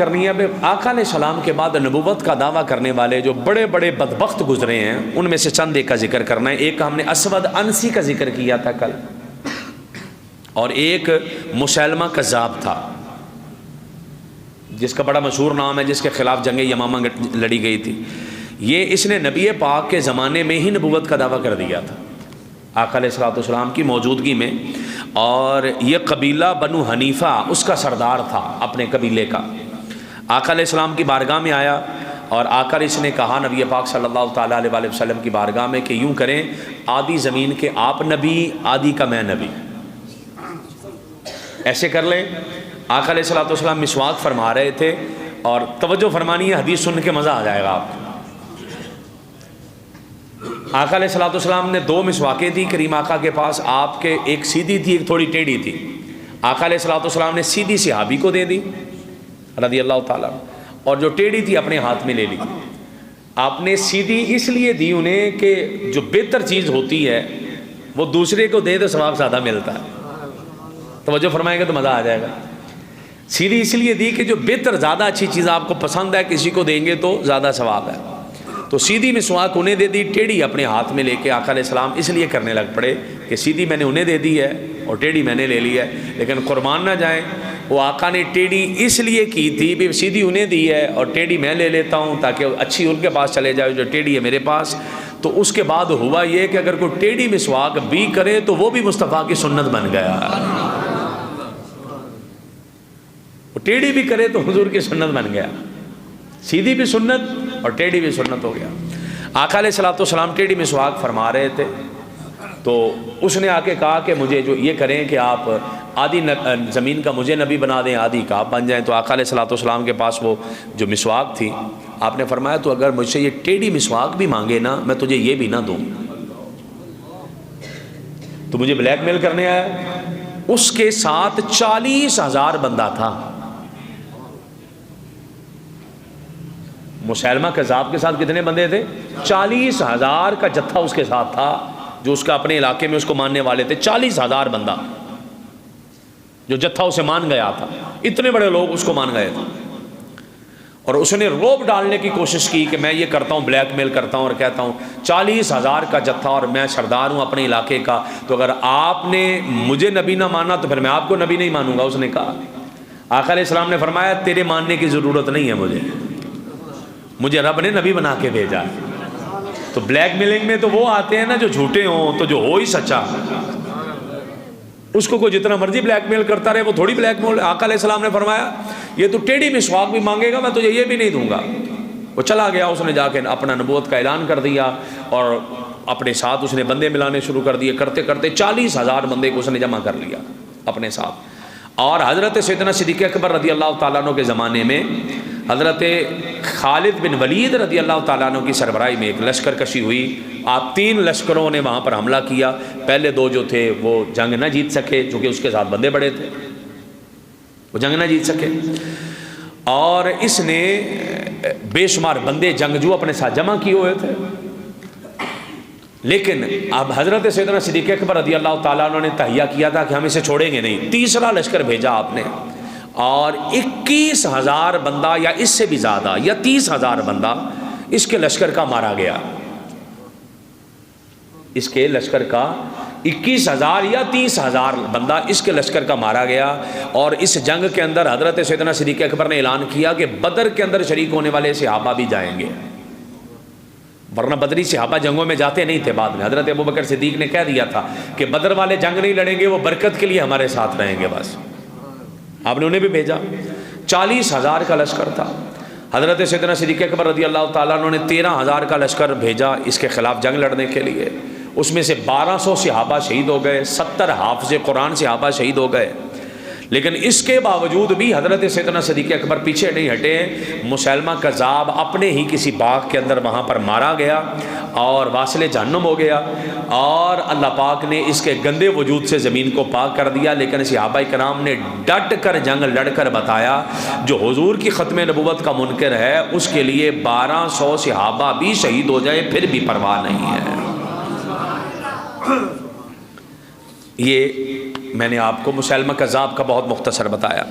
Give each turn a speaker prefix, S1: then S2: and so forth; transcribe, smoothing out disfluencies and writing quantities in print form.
S1: کرنی ہے۔ آقا علیہ السلام کے بعد نبوت کا دعویٰ کرنے والے جو بڑے بڑے بدبخت گزرے ہیں ان میں سے چند ایک کا ذکر کرنا ہے۔ ایک ہم نے اسود انسی کا ذکر کیا تھا کل، اور ایک مسیلمہ کذاب تھا جس کا بڑا مشہور نام ہے، جس کے خلاف جنگ یمامہ لڑی گئی تھی۔ اس نے نبی پاک کے زمانے میں ہی نبوت کا دعویٰ کر دیا تھا آقا علیہ السلام کی موجودگی میں، اور یہ قبیلہ بنو حنیفہ اس کا سردار تھا اپنے قبیلے کا۔ آقا علیہ السلام کی بارگاہ میں آیا اور آ کر اس نے کہا نبی پاک صلی اللہ تعالیٰ علیہ وسلم کی بارگاہ میں کہ یوں کریں، آدھی زمین کے آپ نبی، آدھی کا میں نبی، ایسے کر لیں۔ آقا علیہ السلام مسواک فرما رہے تھے، اور توجہ فرمانی ہے، حدیث سن کے مزہ آ جائے گا آپ کو۔ آقا علیہ السلام نے دو مسواکیں تھی کریم آقا کے پاس، آپ کے ایک سیدھی تھی ایک تھوڑی ٹیڑھی تھی۔ آقا علیہ السلام نے سیدھی صحابی کو دے دی رضی اللہ تعالیٰ، اور جو ٹیڑھی تھی اپنے ہاتھ میں لے لی۔ آپ نے سیدھی اس لیے دی انہیں کہ جو بہتر چیز ہوتی ہے وہ دوسرے کو دے تو ثواب زیادہ ملتا ہے، توجہ فرمائیں گے تو مزہ آ جائے گا۔ سیدھی اس لیے دی کہ جو بہتر زیادہ اچھی چیز آپ کو پسند ہے کسی کو دیں گے تو زیادہ ثواب ہے، تو سیدھی مسواک انہیں دے دی، ٹیڑھی اپنے ہاتھ میں لے کے آقا علیہ السلام اس لیے کرنے لگ پڑے کہ سیدھی میں نے انہیں دے دی ہے اور ٹیڑھی میں نے لے لی ہے۔ لیکن قربان نہ جائیں، وہ آقا نے ٹیڑھی اس لیے کی تھی بھی سیدھی انہیں دی ہے اور ٹیڑھی میں لے لیتا ہوں تاکہ اچھی ان کے پاس چلے جائے جو ٹیڑھی ہے میرے پاس۔ تو اس کے بعد ہوا یہ کہ اگر کوئی ٹیڑھی مسواک بھی کرے تو وہ بھی مصطفیٰ کی سنت بن گیا، وہ ٹیڑھی بھی کرے تو حضور کی سنت بن گیا، سیدھی بھی سنت اور ٹیڑھی بھی سنت ہو گیا۔ آقا علیہ السلام ٹیڑھی مسواک فرما رہے تھے، تو اس نے آ کے کہا کہ مجھے جو یہ کریں کہ آپ آدھی زمین کا مجھے نبی بنا دیں، آدھی کا آپ بن جائیں۔ تو آقا علیہ السلام کے پاس وہ جو مسواک تھی، آپ نے فرمایا تو اگر مجھ سے یہ ٹیڑھی مسواک بھی مانگے نا میں تجھے یہ بھی نہ دوں، تو مجھے بلیک میل کرنے آیا۔ اس کے ساتھ 40,000 بندہ تھا، مسیلمہ کذاب کے ساتھ کتنے بندے تھے؟ 40,000 کا جتھا اس کے ساتھ تھا جو اس کا اپنے علاقے میں اس کو ماننے والے تھے۔ 40,000 بندہ جو جتھا اسے مان گیا تھا، اتنے بڑے لوگ اس کو مان گئے تھے، اور اس نے روب ڈالنے کی کوشش کی کہ میں یہ کرتا ہوں، بلیک میل کرتا ہوں اور کہتا ہوں 40,000 کا جتھا اور میں سردار ہوں اپنے علاقے کا، تو اگر آپ نے مجھے نبی نہ مانا تو پھر میں آپ کو نبی نہیں مانوں گا۔ اس نے کہا، آقا علیہ السلام نے فرمایا تیرے ماننے کی ضرورت نہیں ہے، مجھے رب نے نبی بنا کے بھیجا۔ تو بلیک میلنگ میں تو وہ آتے ہیں نا جو جھوٹے ہوں، تو جو ہو ہی سچا اس کو کوئی جتنا مرضی بلیک میل کرتا رہے وہ تھوڑی بلیک میل۔ آقا علیہ السلام نے فرمایا یہ تو ٹیڑھی مسواک بھی مانگے گا میں تجھے یہ بھی نہیں دوں گا۔ وہ چلا گیا، اس نے جا کے اپنا نبوت کا اعلان کر دیا، اور اپنے ساتھ اس نے بندے ملانے شروع کر دیے۔ کرتے کرتے 40,000 بندے کو اس نے جمع کر لیا اپنے ساتھ۔ اور حضرت سیدنا صدیق اکبر رضی اللہ تعالیٰ عنہ کے زمانے میں حضرت خالد بن ولید رضی اللہ تعالیٰ عنہ کی سربراہی میں ایک لشکر کشی ہوئی۔ آپ 3 لشکروں نے وہاں پر حملہ کیا۔ پہلے 2 جو تھے وہ جنگ نہ جیت سکے چونکہ اس کے ساتھ بندے بڑے تھے، وہ جنگ نہ جیت سکے، اور اس نے بے شمار بندے جنگجو اپنے ساتھ جمع کیے ہوئے تھے۔ لیکن اب حضرت سیدنا صدیق اکبر رضی اللہ تعالیٰ عنہ نے تہیہ کیا تھا کہ ہم اسے چھوڑیں گے نہیں۔ تیسرا لشکر بھیجا آپ نے، اور 21,000 بندہ یا اس سے بھی زیادہ یا 30,000 بندہ اس کے لشکر کا مارا گیا۔ اس کے لشکر کا 21,000 یا 30,000 بندہ اس کے لشکر کا مارا گیا۔ اور اس جنگ کے اندر حضرت سیدنا صدیق اکبر نے اعلان کیا کہ بدر کے اندر شریک ہونے والے صحابہ بھی جائیں گے، ورنہ بدری صحابہ جنگوں میں جاتے نہیں تھے۔ بعد میں حضرت ابوبکر صدیق نے کہہ دیا تھا کہ بدر والے جنگ نہیں لڑیں گے، وہ برکت کے لیے ہمارے ساتھ رہیں گے، بس آپ نے انہیں بھی بھیجا۔ 40,000 کا لشکر تھا۔ حضرت سیدنا صدیق اکبر رضی اللہ تعالیٰ عنہ نے 13,000 کا لشکر بھیجا اس کے خلاف جنگ لڑنے کے لیے۔ اس میں سے 1200 صحابہ شہید ہو گئے، 70 حافظ قرآن صحابہ شہید ہو گئے۔ لیکن اس کے باوجود بھی حضرت سیدنا صدیق اکبر پیچھے نہیں ہٹے۔ مسیلمہ کذاب اپنے ہی کسی باغ کے اندر وہاں پر مارا گیا اور واصل جہنم ہو گیا، اور اللہ پاک نے اس کے گندے وجود سے زمین کو پاک کر دیا۔ لیکن صحابہ کرام نے ڈٹ کر جنگ لڑ کر بتایا جو حضور کی ختم نبوت کا منکر ہے اس کے لیے 1200 صحابہ بھی شہید ہو جائے پھر بھی پرواہ نہیں ہے۔ یہ میں نے آپ کو مسیلمہ کذاب کا بہت مختصر بتایا۔